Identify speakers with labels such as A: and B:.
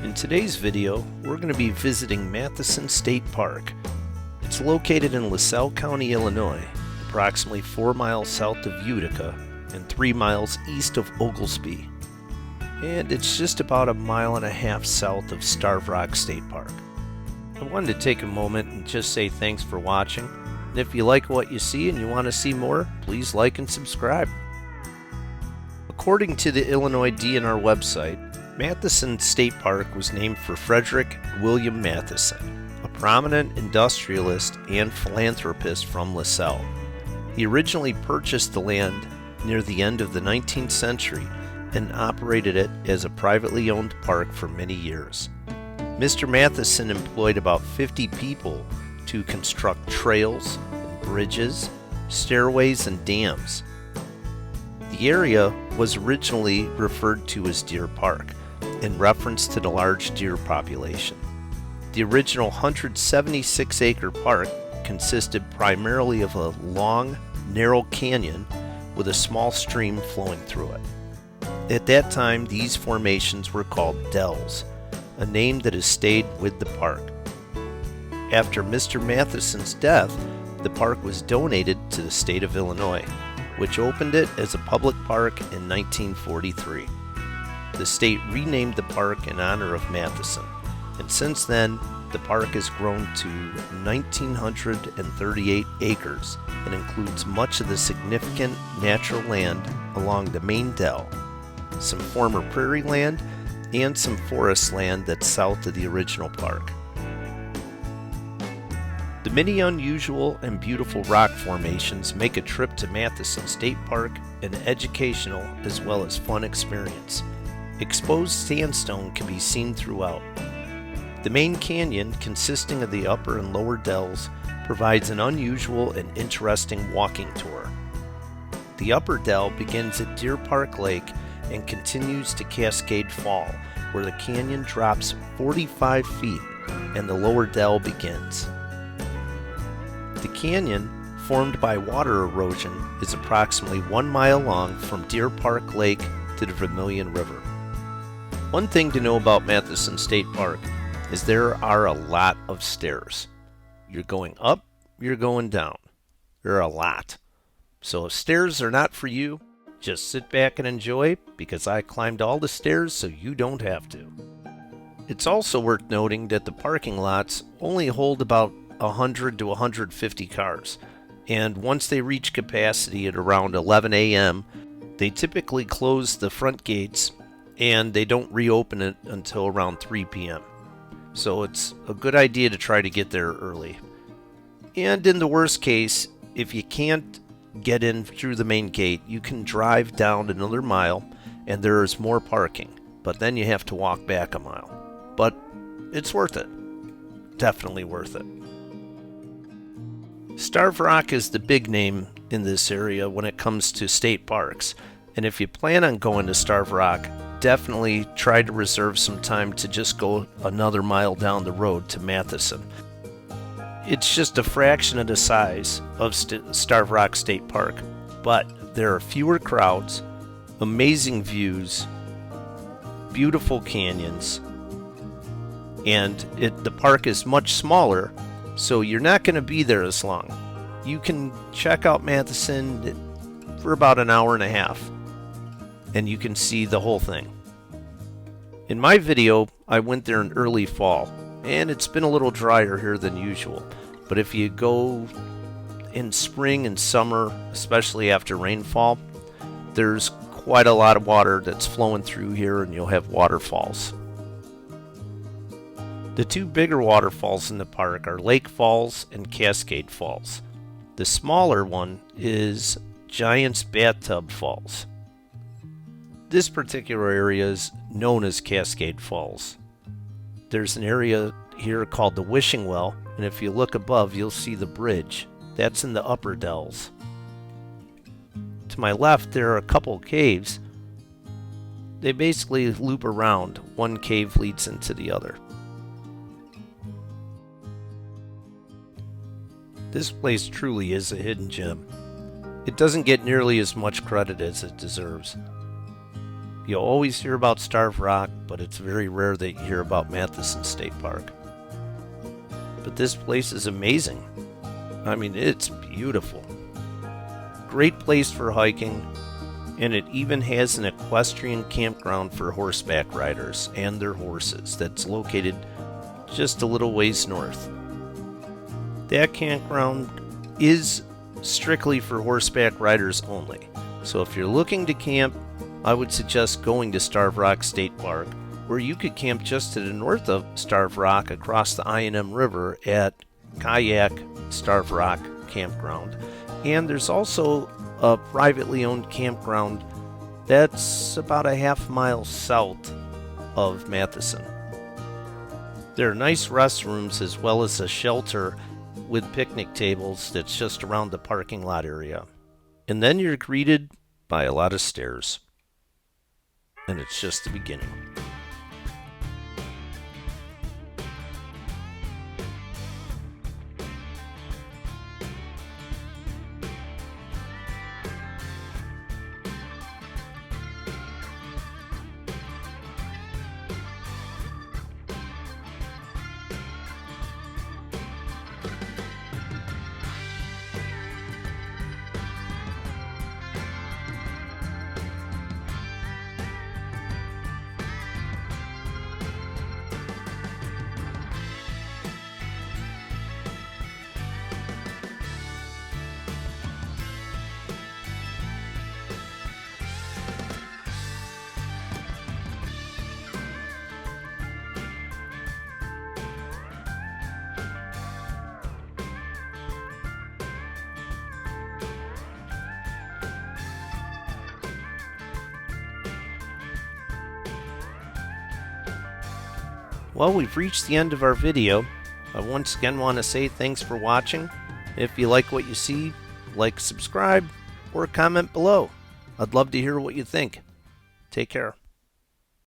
A: In today's video, we're going to be visiting Matheson State Park. It's located in LaSalle County, Illinois, approximately 4 miles south of Utica and 3 miles east of Oglesby. And it's just about 1.5 miles south of Starved Rock State Park. I wanted to take a moment and just say thanks for watching. And if you like what you see and you want to see more, please like and subscribe. According to the Illinois DNR website, Matheson State Park was named for Frederick William Matheson, a prominent industrialist and philanthropist from LaSalle. He originally purchased the land near the end of the 19th century and operated it as a privately owned park for many years. Mr. Matheson employed about 50 people to construct trails, and bridges, stairways, and dams. The area was originally referred to as Deer Park, in reference to the large deer population. The original 176-acre park consisted primarily of a long, narrow canyon with a small stream flowing through it. At that time, these formations were called dells, a name that has stayed with the park. After Mr. Matheson's death, the park was donated to the state of Illinois, which opened it as a public park in 1943. The state renamed the park in honor of Matheson, and since then, the park has grown to 1,938 acres and includes much of the significant natural land along the main dell, some former prairie land, and some forest land that's south of the original park. The many unusual and beautiful rock formations make a trip to Matheson State Park an educational as well as fun experience. Exposed sandstone can be seen throughout. The main canyon, consisting of the upper and lower dells, provides an unusual and interesting walking tour. The upper dell begins at Deer Park Lake and continues to Cascade Fall, where the canyon drops 45 feet and the lower dell begins. The canyon, formed by water erosion, is approximately 1 mile long from Deer Park Lake to the Vermilion River. One thing to know about Matheson State Park is there are a lot of stairs. You're going up, you're going down. There are a lot. So if stairs are not for you, just sit back and enjoy, because I climbed all the stairs so you don't have to. It's also worth noting that the parking lots only hold about 100 to 150 cars, and once they reach capacity at around 11 a.m., they typically close the front gates and they don't reopen it until around 3 p.m. So it's a good idea to try to get there early. And in the worst case, if you can't get in through the main gate, you can drive down another mile and there is more parking, but then you have to walk back a mile. But it's worth it. Definitely worth it. Starved Rock is the big name in this area when it comes to state parks, and if you plan on going to Starved Rock, definitely try to reserve some time to just go another mile down the road to Matheson. It's just a fraction of the size of Starved Rock State Park, but there are fewer crowds, amazing views, beautiful canyons, and the park is much smaller, so you're not going to be there as long. You can check out Matheson for about 1.5 hours, and you can see the whole thing. In my video, I went there in early fall, and it's been a little drier here than usual. But if you go in spring and summer, especially after rainfall, there's quite a lot of water that's flowing through here, and you'll have waterfalls. The two bigger waterfalls in the park are Lake Falls and Cascade Falls. The smaller one is Giant's Bathtub Falls. This particular area is known as Cascade Falls. There's an area here called the Wishing Well, and if you look above, you'll see the bridge. That's in the upper dells. To my left, there are a couple caves. They basically loop around. One cave leads into the other. This place truly is a hidden gem. It doesn't get nearly as much credit as it deserves. You always hear about Starved Rock, but it's very rare that you hear about Matheson State Park. But this place is amazing. I mean, it's beautiful. Great place for hiking, and it even has an equestrian campground for horseback riders and their horses that's located just a little ways north. That campground is strictly for horseback riders only. So if you're looking to camp, I would suggest going to Starved Rock State Park, where you could camp just to the north of Starved Rock across the I&M River at Kayak Starved Rock Campground. And there's also a privately owned campground that's about a half-mile south of Matheson. There are nice restrooms as well as a shelter with picnic tables that's just around the parking lot area. And then you're greeted by a lot of stairs. And it's just the beginning. Well, we've reached the end of our video. I once again want to say thanks for watching. If you like what you see, like, subscribe, or comment below. I'd love to hear what you think. Take care.